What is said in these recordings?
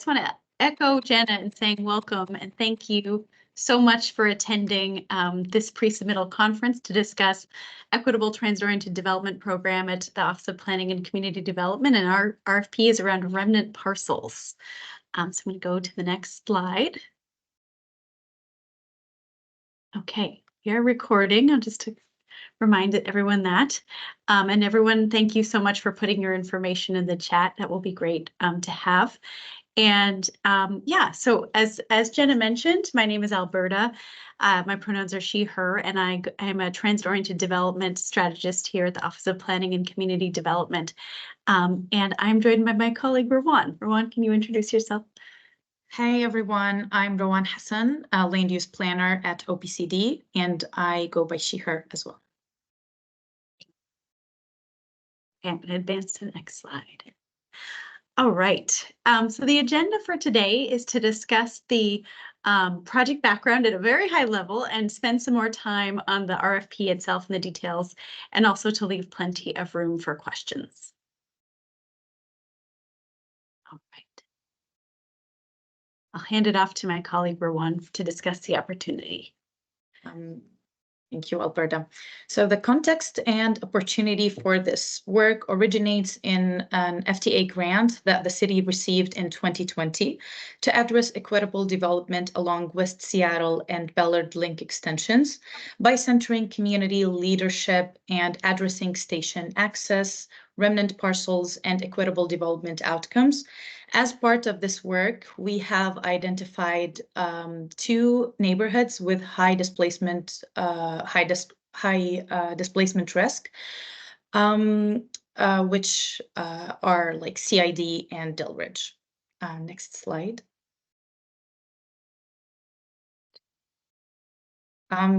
just want to echo Jenna in saying welcome and thank you so much for attending this pre-submittal conference to discuss Equitable Transit Oriented Development Program at the Office of Planning and Community Development, and our RFP is around remnant parcels. So I'm going to go to the next slide. Okay, we are recording. I'll just remind everyone that. And everyone, thank you so much for putting your information in the chat. That will be great to have. And yeah, so as Jenna mentioned, my name is Alberta. My pronouns are she, her, and I'm a transit-oriented development strategist here at the Office of Planning and Community Development. And I'm joined by my colleague, Rowan. Rowan, can you introduce yourself? Hey everyone, I'm Rowan Hassan, a land use planner at OPCD, and I go by she, her as well. Okay, I'm going to advance to the next slide. All right, so the agenda for today is to discuss the project background at a very high level and spend some more time on the RFP itself and the details, and also to leave plenty of room for questions. All right. I'll hand it off to my colleague, Rowan, to discuss the opportunity. Thank you, Alberta. So the context and opportunity for this work originates in an FTA grant that the city received in 2020 to address equitable development along West Seattle and Ballard link extensions by centering community leadership and addressing station access, remnant parcels, and equitable development outcomes. As part of this work, we have identified two neighborhoods with high displacement risk, which are like CID and Delridge. Next slide.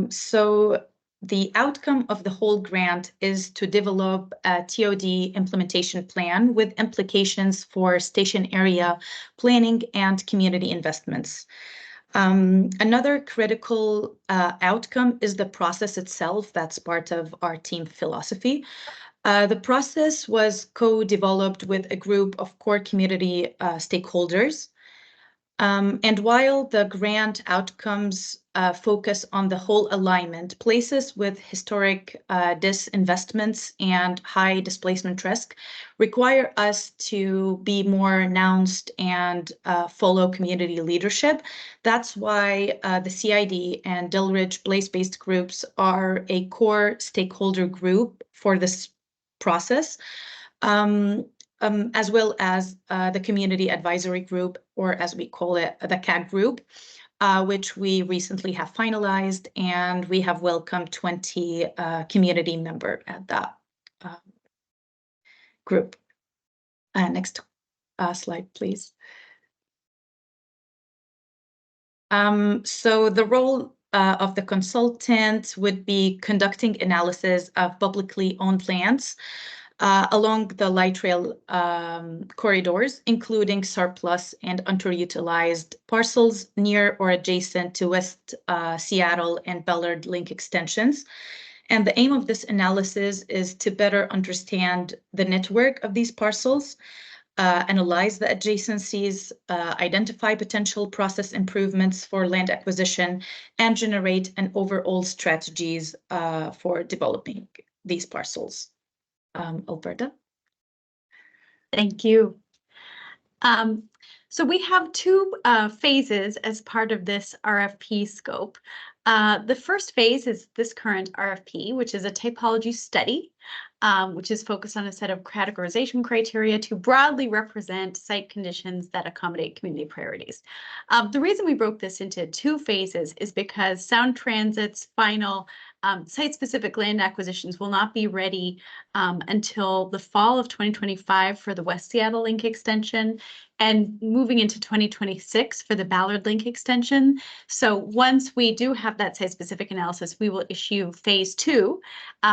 So the outcome of the whole grant is to develop a TOD implementation plan with implications for station area planning and community investments. Another critical outcome is the process itself. That's part of our team philosophy. The process was co-developed with a group of core community stakeholders. And while the grant outcomes focus on the whole alignment, places with historic disinvestments and high displacement risk require us to be more nuanced and follow community leadership. That's why the CID and Delridge place-based groups are a core stakeholder group for this process. As well as the Community Advisory Group, or as we call it, the CAG Group, which we recently have finalized, and we have welcomed 20 community members at that group. Next slide, please. So the role of the consultant would be conducting analysis of publicly owned lands along the light rail corridors, including surplus and underutilized parcels near or adjacent to West Seattle and Ballard link extensions. And the aim of this analysis is to better understand the network of these parcels, analyze the adjacencies, identify potential process improvements for land acquisition, and generate an overall strategies for developing these parcels. Alberta. Thank you. So we have two phases as part of this RFP scope. The first phase is this current RFP, which is a typology study, which is focused on a set of categorization criteria to broadly represent site conditions that accommodate community priorities. The reason we broke this into two phases is because Sound Transit's final site-specific land acquisitions will not be ready until the fall of 2025 for the West Seattle link extension and moving into 2026 for the Ballard link extension. So once we do have that site-specific analysis, we will issue phase 2,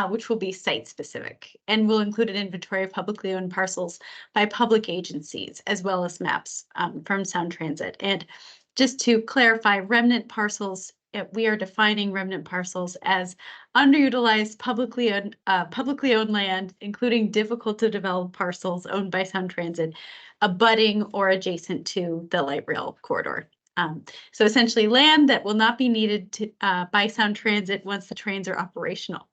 which will be site-specific, and will include an inventory of publicly owned parcels by public agencies, as well as maps from Sound Transit. And just to clarify, remnant parcels we are defining remnant parcels as underutilized publicly owned land, including difficult to develop parcels owned by Sound Transit, abutting or adjacent to the light rail corridor. So essentially land that will not be needed to, by Sound Transit once the trains are operational.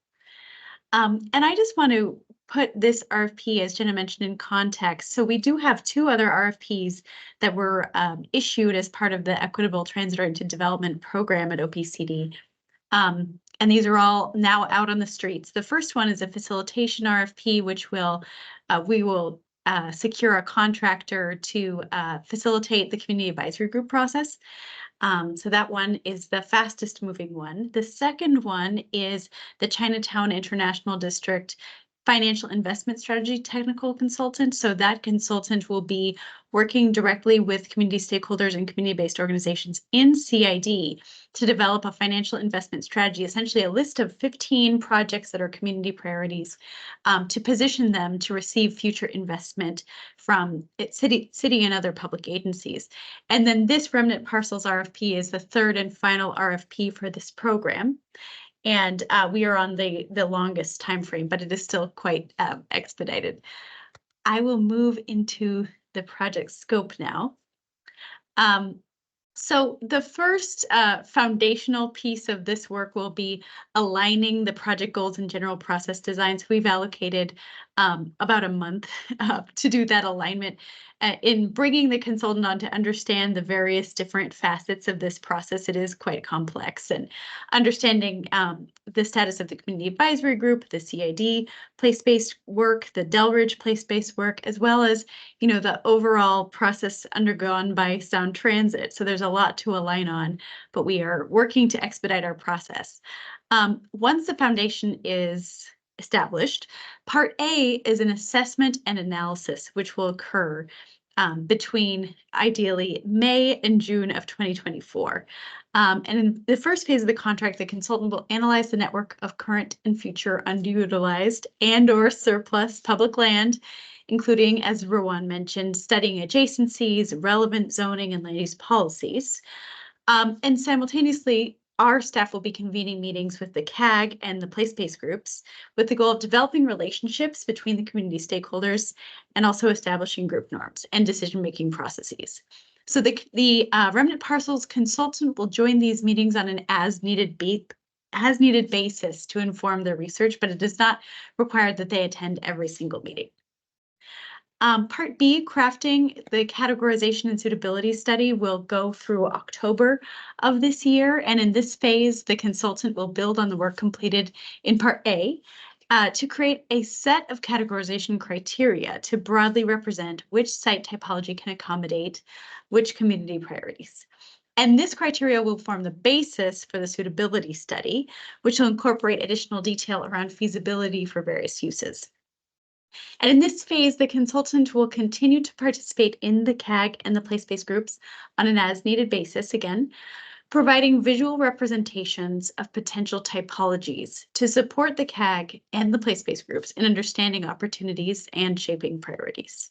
And I just want to put this RFP, as Jenna mentioned, in context. So we do have 2 other RFPs that were issued as part of the Equitable Transit Oriented Development program at OPCD. And these are all now out on the streets. The first one is a facilitation RFP, which we will secure a contractor to facilitate the community advisory group process. So that one is the fastest moving one. The second one is the Chinatown International District Financial Investment Strategy Technical Consultant. So that consultant will be working directly with community stakeholders and community-based organizations in CID to develop a financial investment strategy, essentially a list of 15 projects that are community priorities, to position them to receive future investment from city and other public agencies. And then this Remnant Parcels RFP is the 3rd and final RFP for this program. And we are on the longest time frame, but it is still quite expedited. I will move into the project scope now. So the first foundational piece of this work will be aligning the project goals and general process designs. We've allocated about a month to do that alignment in bringing the consultant on to understand the various different facets of this process. It is quite complex, and understanding the status of the community advisory group, the CID place-based work, the Delridge place-based work, as well as, the overall process undergone by Sound Transit. So there's a lot to align on, but we are working to expedite our process. Once the foundation is established, Part A is an assessment and analysis, which will occur between ideally May and June of 2024. And in the first phase of the contract, the consultant will analyze the network of current and future underutilized and/or surplus public land, including, as Rowan mentioned, studying adjacencies, relevant zoning, and land use policies. And simultaneously, our staff will be convening meetings with the CAG and the place-based groups with the goal of developing relationships between the community stakeholders and also establishing group norms and decision-making processes. So the Remnant Parcels consultant will join these meetings on an as-needed basis to inform their research, but it is not required that they attend every single meeting. Part B, crafting the categorization and suitability study, will go through October of this year. And in this phase, the consultant will build on the work completed in Part A to create a set of categorization criteria to broadly represent which site typology can accommodate which community priorities. And this criteria will form the basis for the suitability study, which will incorporate additional detail around feasibility for various uses. And in this phase, the consultant will continue to participate in the CAG and the place-based groups on an as-needed basis, again, providing visual representations of potential typologies to support the CAG and the place-based groups in understanding opportunities and shaping priorities.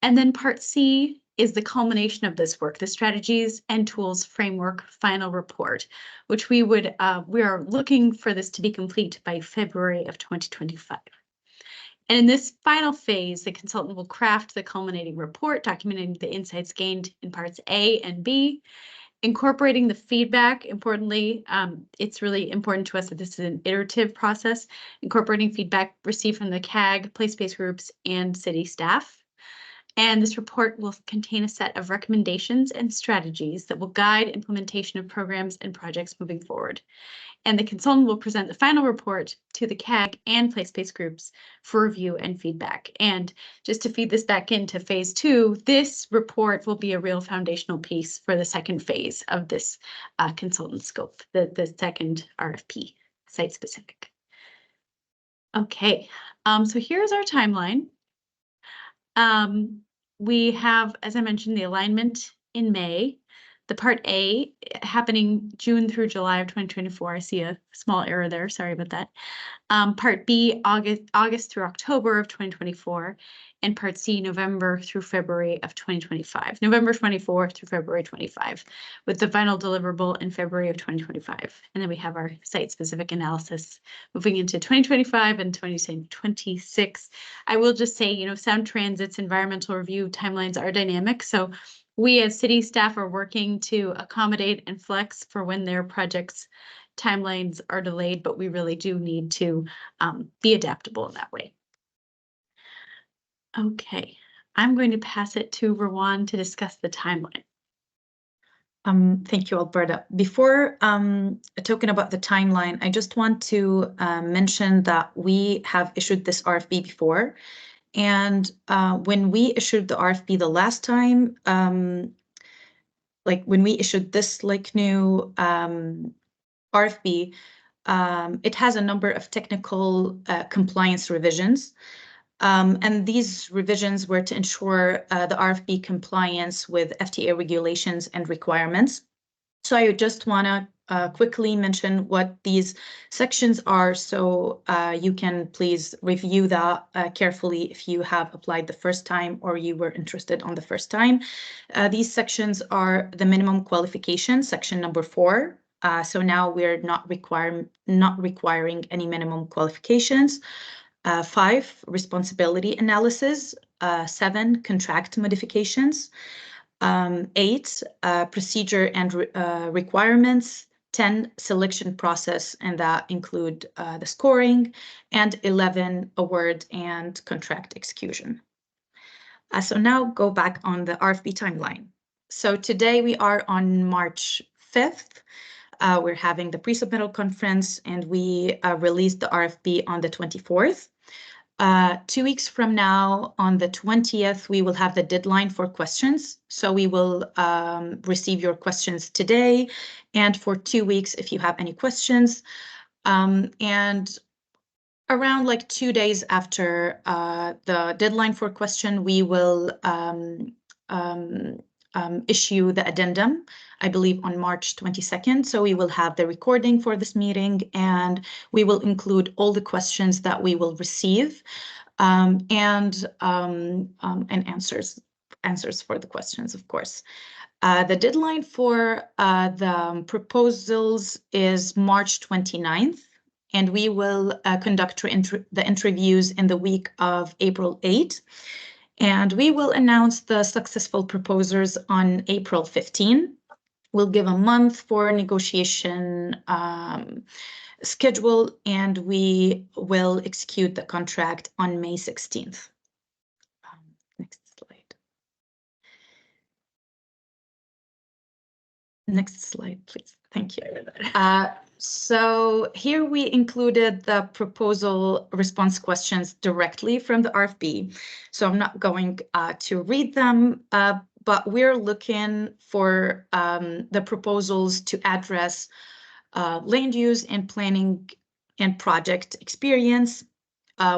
And then Part C is the culmination of this work, the strategies and tools framework final report, which we are looking for this to be complete by February of 2025. And in this final phase, the consultant will craft the culminating report documenting the insights gained in parts A and B, incorporating the feedback. Importantly, it's really important to us that this is an iterative process, incorporating feedback received from the CAG, place-based groups, and city staff. And this report will contain a set of recommendations and strategies that will guide implementation of programs and projects moving forward. And the consultant will present the final report to the CAG and place-based groups for review and feedback. And just to feed this back into phase 2, this report will be a real foundational piece for the second phase of this consultant scope, the second RFP, site-specific. Okay, so here's our timeline. We have, as I mentioned, the alignment in May. The Part A happening June through July of 2024. I see a small error there. Sorry about that. Part B, August through October of 2024. and Part C, November through February of 2025, November 24 through February 25, with the final deliverable in February of 2025. And then we have our site-specific analysis moving into 2025 and 2026. I will just say, you know, Sound Transit's environmental review timelines are dynamic, so we as city staff are working to accommodate and flex for when their projects timelines are delayed, but we really do need to be adaptable in that way. Okay, I'm going to pass it to Rowan to discuss the timeline. Thank you, Alberta. Before talking about the timeline, I just want to mention that we have issued this RFP before. And when we issued the RFP the last time, like when we issued this new RFP, it has a number of technical compliance revisions. And these revisions were to ensure the RFP compliance with FTA regulations and requirements. So I just want to quickly mention what these sections are, so you can please review that carefully if you have applied the first time or you were interested on the first time. These sections are the minimum qualifications, section number 4. So now we're not requiring any minimum qualifications. 5, responsibility analysis. 7, contract modifications. 8, procedure and requirements. 10, selection process, and that include the scoring. And 11, award and contract execution. So now go back on the RFP timeline. So today we are on March 5th. We're having the pre-submittal conference, and we released the RFP on the 24th. 2 weeks from now, on the 20th, we will have the deadline for questions. So we will receive your questions today and for 2 weeks if you have any questions. And around like 2 days after the deadline for question, we will issue the addendum, I believe on March 22nd. So we will have the recording for this meeting, and we will include all the questions that we will receive and answers for the questions, of course. The deadline for the proposals is March 29th, and we will conduct the interviews in the week of April 8th. And we will announce the successful proposers on April 15. We'll give a month for negotiation schedule, and we will execute the contract on May 16th. Next slide. Next slide, please. Thank you. So here we included the proposal response questions directly from the RFP. So I'm not going to read them, but we're looking for the proposals to address land use and planning and project experience,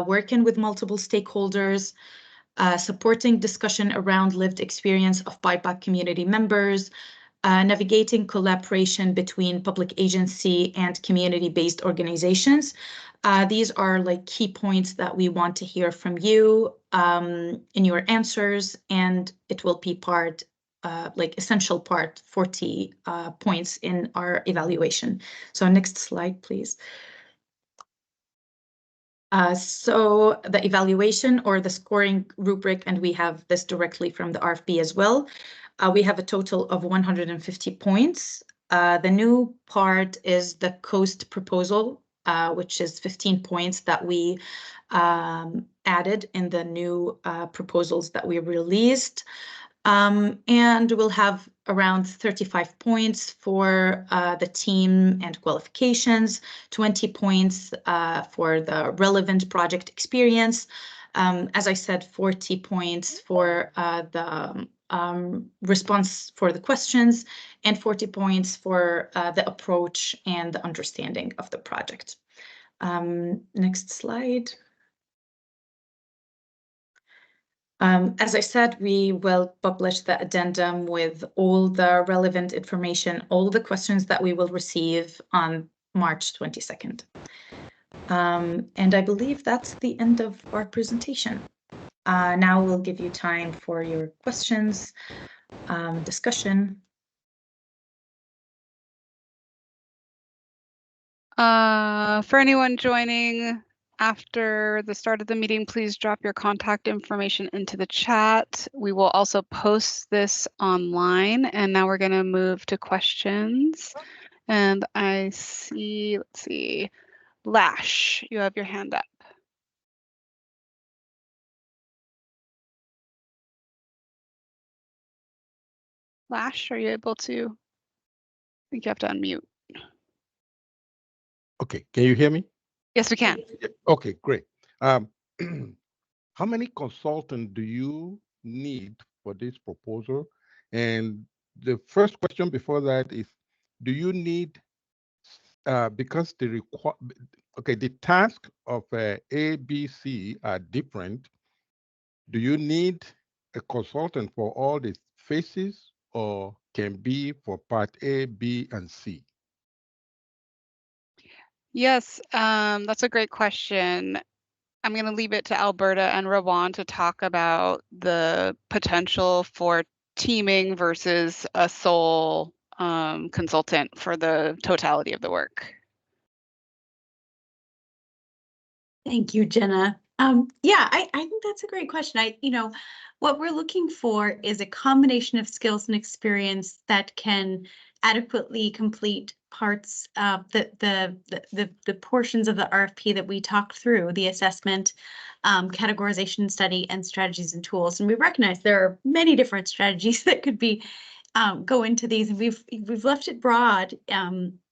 working with multiple stakeholders, supporting discussion around lived experience of BIPOC community members, navigating collaboration between public agency and community-based organizations. These are like key points that we want to hear from you in your answers, and it will be part, like essential part, 40 points in our evaluation. So next slide, please. So the evaluation or the scoring rubric, and we have this directly from the RFP as well. We have a total of 150 points. The new part is the coast proposal, which is 15 points that we added in the new proposals that we released. And we'll have around 35 points for the team and qualifications, 20 points for the relevant project experience. As I said, 40 points for the response for the questions, and 40 points for the approach and the understanding of the project. Next slide. As I said, we will publish the addendum with all the relevant information, all the questions that we will receive on March 22nd. And I believe that's the end of our presentation. Now we'll give you time for your questions, discussion. For anyone joining after the start of the meeting, please drop your contact information into the chat. We will also post this online. And now we're going to move to questions. And I see, let's see, Lash, you have your hand up. Lash, are you able to? I think you have to unmute. Okay, can you hear me? Yes, we can. Okay, great. How many consultants do you need for this proposal? And the first question before that is, do you need, because the task of A, B, C are different. Do you need a consultant for all the phases, or can be for part A, B, and C? Yes, that's a great question. I'm going to leave it to Alberta and Rawan to talk about the potential for teaming versus a sole consultant for the totality of the work. Thank you, Jenna. Yeah, I think that's a great question. What we're looking for is a combination of skills and experience that can adequately complete parts of the portions of the RFP that we talked through, the assessment, categorization study, and strategies and tools. And we recognize there are many different strategies that could be go into these, and we've left it broad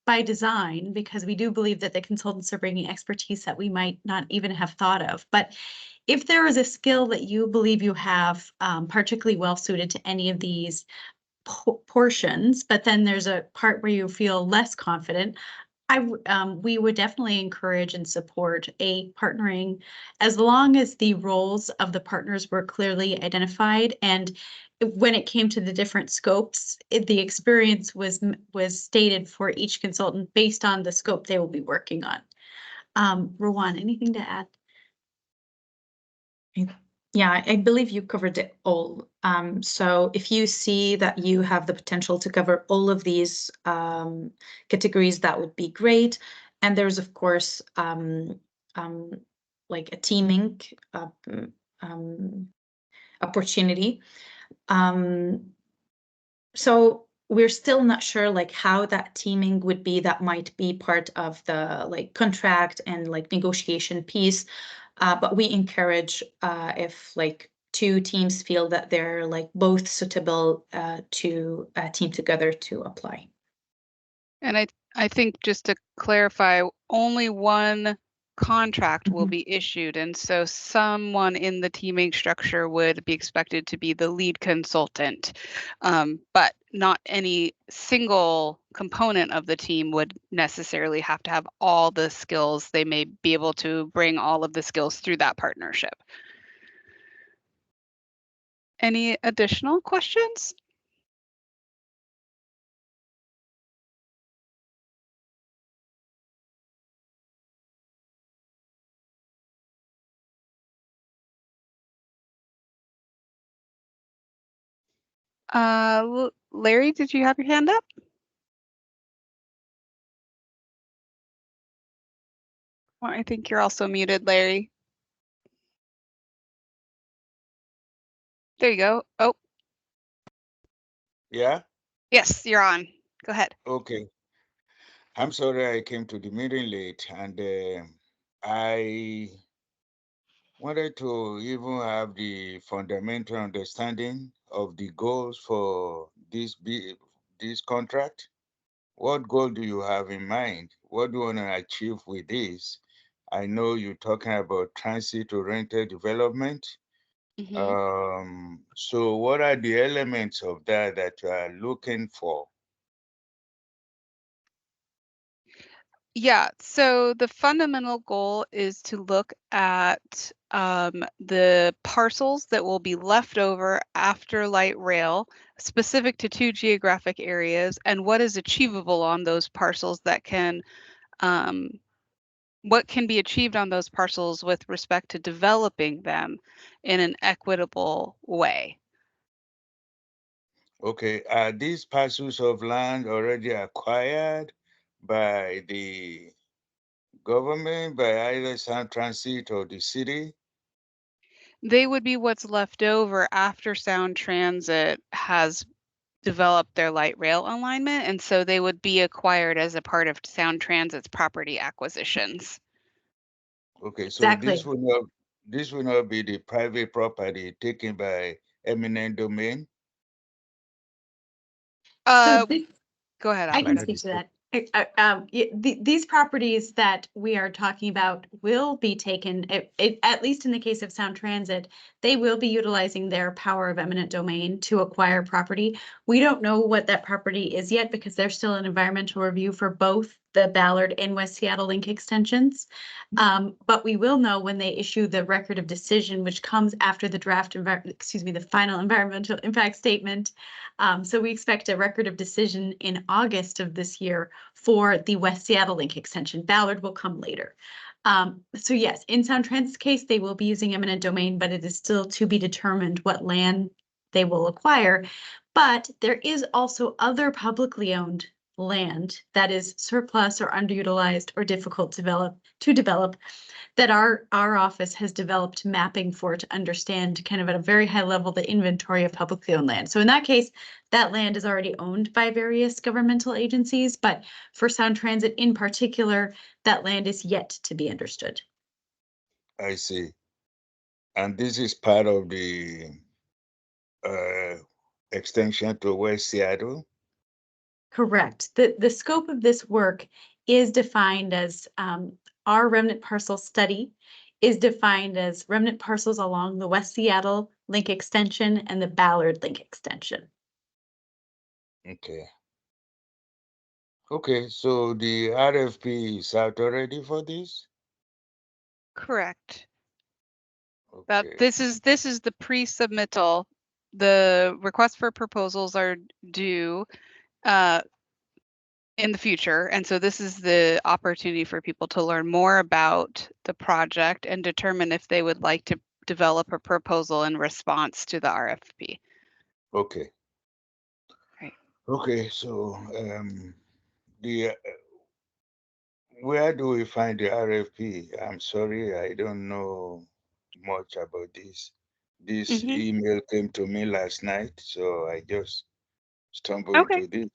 by design, because we do believe that the consultants are bringing expertise that we might not even have thought of. But if there is a skill that you believe you have particularly well suited to any of these portions, but then there's a part where you feel less confident, we would definitely encourage and support a partnering, as long as the roles of the partners were clearly identified. And when it came to the different scopes, the experience was stated for each consultant based on the scope they will be working on. Rawan, anything to add? Yeah, I believe you covered it all. So if you see that you have the potential to cover all of these categories, that would be great. And there's, of course, like a teaming opportunity. So we're still not sure like how that teaming would be. That might be part of the like contract and like negotiation piece. But we encourage if like two teams feel that they're like both suitable to team together to apply. And I think, just to clarify, only one contract will be issued, and so someone in the teaming structure would be expected to be the lead consultant, but not any single component of the team would necessarily have to have all the skills. They may be able to bring all of the skills through that partnership. Any additional questions? Larry, did you have your hand up? Well, I think you're also muted, Larry. There you go. Oh, Yeah? yes, you're on. Go ahead. Okay. I'm sorry I came to the meeting late, and I wanted to even have the fundamental understanding of the goals for this contract. What goal do you have in mind? What do you want to achieve with this? I know you're talking about transit-oriented development. So what are the elements of that you are looking for? Yeah, so the fundamental goal is to look at the parcels that will be left over after light rail, specific to 2 geographic areas, and what is achievable on those parcels that can what can be achieved on those parcels with respect to developing them in an equitable way. Okay, are these parcels of land already acquired by the government, by either Sound Transit or the city? They would be what's left over after Sound Transit has developed their light rail alignment, and so they would be acquired as a part of Sound Transit's property acquisitions. Okay, so Exactly. this will not be the private property taken by eminent domain? So Go ahead, I can Alberta. speak to that. These properties that we are talking about will be taken, at least in the case of Sound Transit, they will be utilizing their power of eminent domain to acquire property. We don't know what that property is yet because there's still an environmental review for both the Ballard and West Seattle link extensions. But we will know when they issue the record of decision, which comes after the the final environmental impact statement. So we expect a record of decision in August of this year for the West Seattle link extension. Ballard will come later. So yes, in Sound Transit's case, they will be using eminent domain, but it is still to be determined what land they will acquire. But there is also other publicly owned land that is surplus or underutilized or difficult to develop that our office has developed mapping for to understand kind of at a very high level the inventory of publicly owned land. So in that case, that land is already owned by various governmental agencies, but for Sound Transit in particular, that land is yet to be understood. I see. And this is part of the extension to West Seattle? Correct. The scope of this work is defined as our remnant parcel study is defined as remnant parcels along the West Seattle link extension and the Ballard link extension. Okay. Okay, so the RFP is out already for this? Correct. Okay. This is the pre-submittal. The request for proposals are due in the future, and so this is the opportunity for people to learn more about the project and determine if they would like to develop a proposal in response to the RFP. Okay. Right. Okay, so the where do we find the RFP? I'm sorry, I don't know much about this. This Mhm. email came to me last night, so I just stumbled Okay. into this.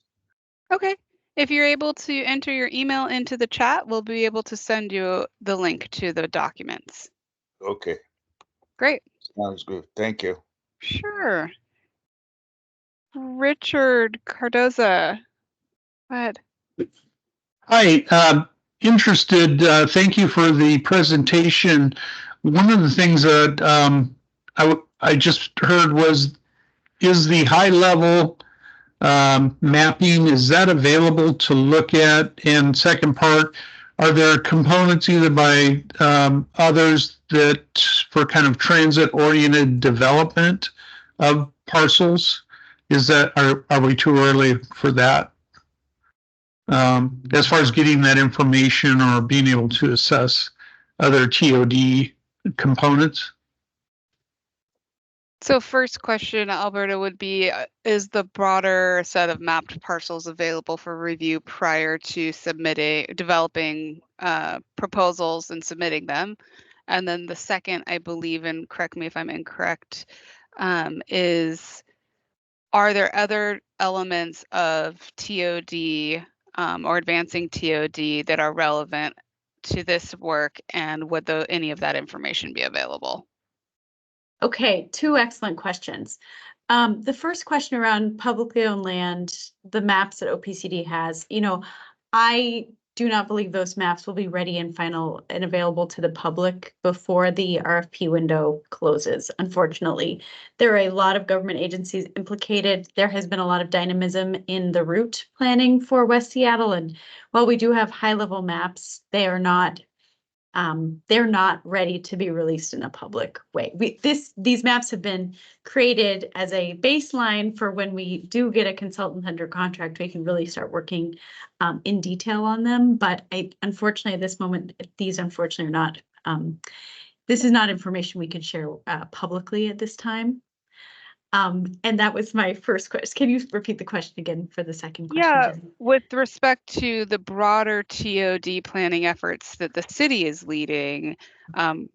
Okay. If you're able to enter your email into the chat, we'll be able to send you the link to the documents. Okay, Great. sounds good. Thank you. Sure. Richard Cardoza, go ahead. Hi, interested. Thank you for the presentation. One of the things that I just heard is the high level mapping, is that available to look at? And second part, are there components either by others that for kind of transit oriented development of parcels? Are we too early for that? As far as getting that information or being able to assess other TOD components? So first question, Alberta, would be, is the broader set of mapped parcels available for review prior to developing proposals and submitting them? And then the second, I believe, and correct me if I'm incorrect, is, are there other elements of TOD or advancing TOD that are relevant to this work, and would any of that information be available? Okay, two excellent questions. The first question around publicly owned land, the maps that OPCD has, I do not believe those maps will be ready and final and available to the public before the RFP window closes. Unfortunately, there are a lot of government agencies implicated. There has been a lot of dynamism in the route planning for West Seattle. And while we do have high level maps, they are not they're not ready to be released in a public way. These maps have been created as a baseline for when we do get a consultant under contract, we can really start working in detail on them. But unfortunately, at this moment, these unfortunately are not, this is not information we can share publicly at this time. And that was my first question. Can you repeat the question again for the second question? Yeah, Jen? with respect to the broader TOD planning efforts that the city is leading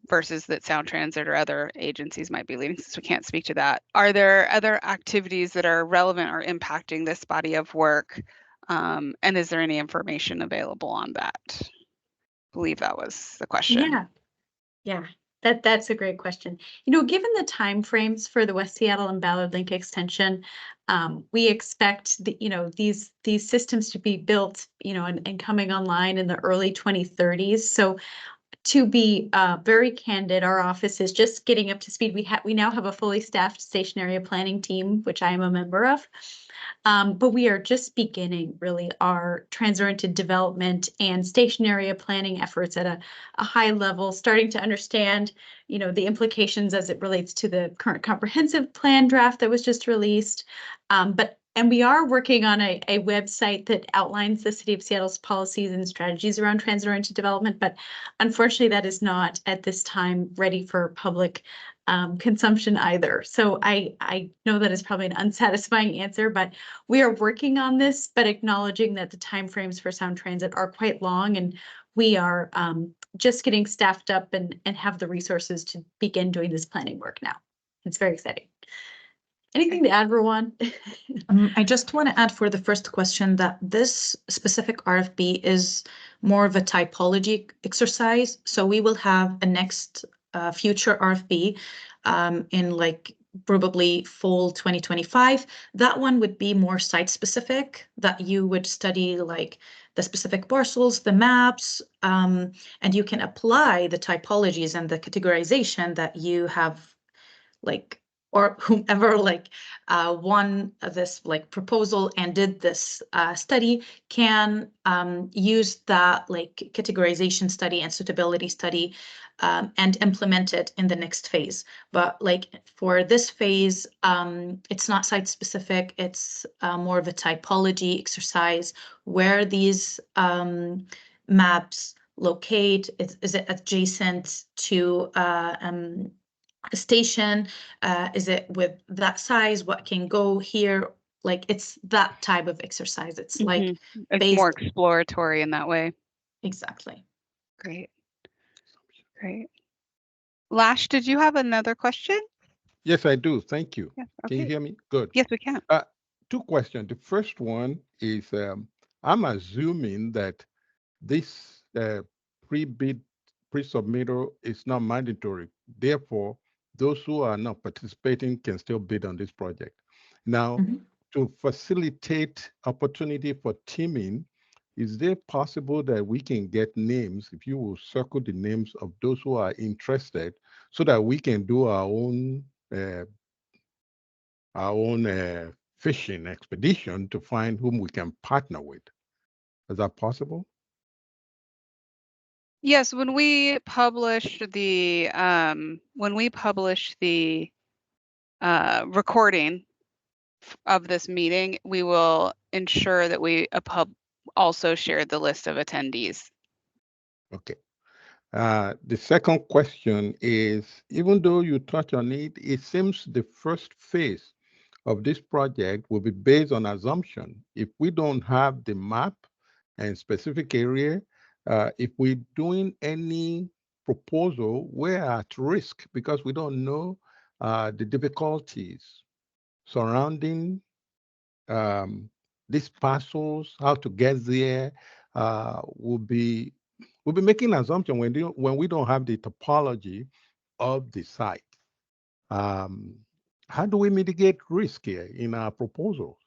versus that Sound Transit or other agencies might be leading, since we can't speak to that, are there other activities that are relevant or impacting this body of work? And is there any information available on that? I believe that was the question. Yeah. That's a great question. Given the timeframes for the West Seattle and Ballard Link extension, we expect these systems to be built, and coming online in the early 2030s. So to be very candid, our office is just getting up to speed. We now have a fully staffed station area planning team, which I am a member of. But we are just beginning really our transit-oriented development and station area planning efforts at a high level, starting to understand, the implications as it relates to the current comprehensive plan draft that was just released. And we are working on a website that outlines the City of Seattle's policies and strategies around transit-oriented development, but unfortunately that is not at this time ready for public consumption either. So I know that is probably an unsatisfying answer, but we are working on this, but acknowledging that the timeframes for Sound Transit are quite long, and we are just getting staffed up and have the resources to begin doing this planning work now. It's very exciting. Anything to add, Rowan? I just want to add for the first question that this specific RFP is more of a typology exercise. So we will have a next future RFP in probably fall 2025. That one would be more site specific, that you would study the specific parcels, the maps, and you can apply the typologies and the categorization that you have or whomever won this proposal and did this study can use that categorization study and suitability study and implement it in the next phase. But for this phase, it's not site specific, it's more of a typology exercise where these maps locate. Is it adjacent to a station? Is it with that size? What can go here? It's that type of exercise. It's it's more exploratory in that way. Exactly. Great. Lash, did you have another question? Yes, I do. Thank you. Yeah, Can you okay. hear me? Good. Yes, we can. Two questions. The first one is I'm assuming that this pre-bid, pre-submittal is not mandatory. Therefore, those who are not participating can still bid on this project. Now, to facilitate opportunity for teaming, is there possible that we can get names, if you will circle the names of those who are interested, so that we can do our own fishing expedition to find whom we can partner with? Is that possible? Yes, when we publish the recording of this meeting, we will ensure that we also share the list of attendees. Okay. The second question is, even though you touch on it, it seems the first phase of this project will be based on assumption. If we don't have the map and specific area, if we're doing any proposal, we're at risk because we don't know the difficulties surrounding these parcels, how to get there. We'll be making an assumption when we don't have the topology of the site. How do we mitigate risk here in our proposals?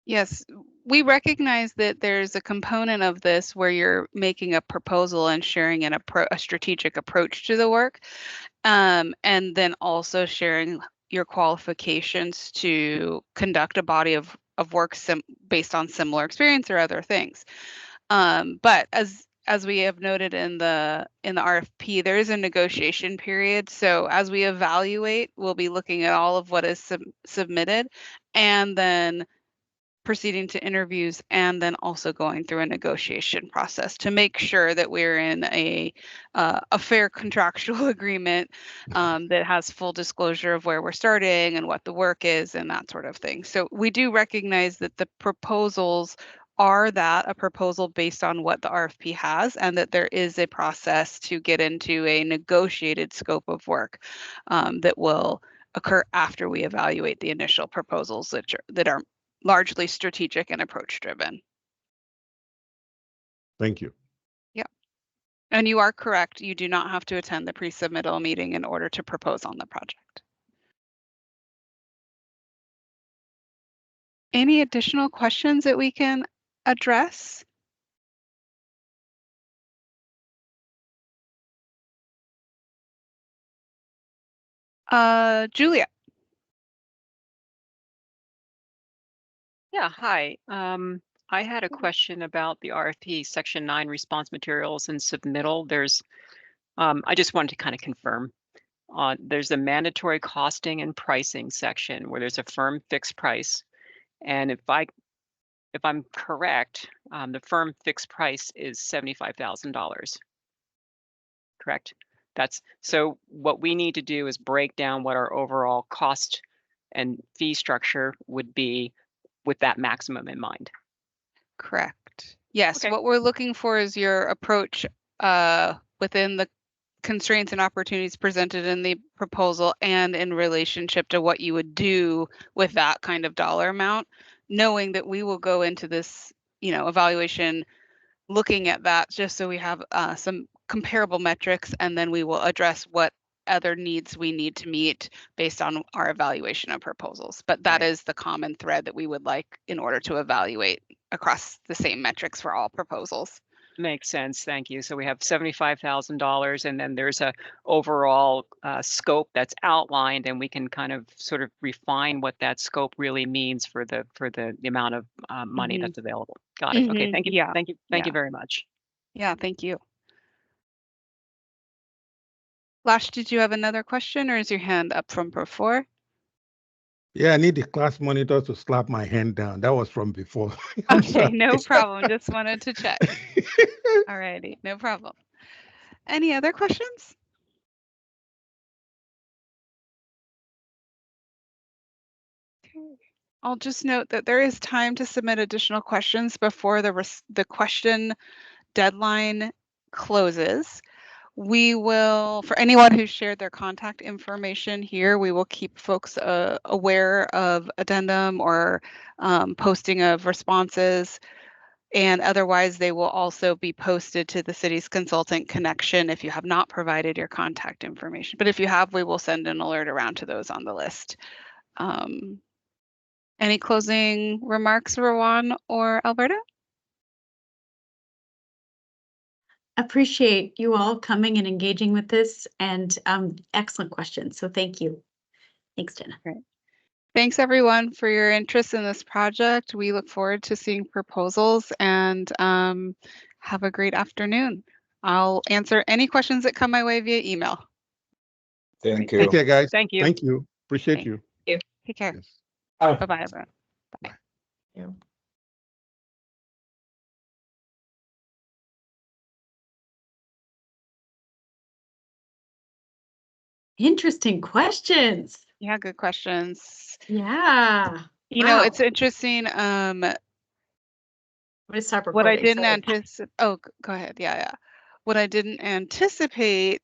Yes, we recognize that there's a component of this where you're making a proposal and sharing a strategic approach to the work, and then also sharing your qualifications to conduct a body of work based on similar experience or other things. But as as we have noted in the RFP, there is a negotiation period. So as we evaluate, we'll be looking at all of what is submitted, and then proceeding to interviews, and then also going through a negotiation process to make sure that we're in a fair contractual agreement that has full disclosure of where we're starting and what the work is and that sort of thing. So we do recognize that the proposals are a proposal based on what the RFP has, and that there is a process to get into a negotiated scope of work that will occur after we evaluate the initial proposals that are largely strategic and approach driven. Thank you. Yeah. And you are correct. You do not have to attend the pre-submittal meeting in order to propose on the project. Any additional questions that we can address? Julia. Yeah, hi. I had a question about the RFP Section 9 response materials and submittal. I just wanted to kind of confirm. There's a mandatory costing and pricing section where there's a firm fixed price. And if I'm correct, the firm fixed price is $75,000. Correct? So what we need to do is break down what our overall cost and fee structure would be with that maximum in mind. Correct. Yes, Okay. what we're looking for is your approach within the constraints and opportunities presented in the proposal and in relationship to what you would do with that kind of dollar amount, knowing that we will go into this, evaluation looking at that just so we have some comparable metrics, and then we will address what other needs we need to meet based on our evaluation of proposals. But that is the common thread that we would like in order to evaluate across the same metrics for all proposals. Makes sense. Thank you. So we have $75,000, and then there's a overall scope that's outlined, and we can kind of sort of refine what that scope really means for the amount of money that's available. Got it. Okay. Thank you. Yeah. Thank you very much. Yeah. Thank you. Lash, did you have another question, or is your hand up from before? Yeah, I need the class monitor to slap my hand down. That was from before. Okay, no problem. Just wanted to check. All righty, no problem. Any other questions? Okay. I'll just note that there is time to submit additional questions before the question deadline closes. We will, for anyone who shared their contact information here, we will keep folks aware of addendum or posting of responses. And otherwise, they will also be posted to the city's consultant connection if you have not provided your contact information. But if you have, we will send an alert around to those on the list. Any closing remarks, Rowan or Alberta? Appreciate you all coming and engaging with this, and excellent questions. So thank you. Thanks, Jenna. Great. Thanks everyone for your interest in this project. We look forward to seeing proposals, and have a great afternoon. I'll answer any questions that come my way via email. Thank you. Take care, guys. Thank you. Thank you. Appreciate you. Take care. Yes. Bye-bye, everyone. Bye. Interesting questions. Yeah, good questions. Yeah. Know, Wow. it's interesting. I'm gonna stop recording. What I didn't sorry. anticipate. Oh, go ahead. Yeah. What I didn't anticipate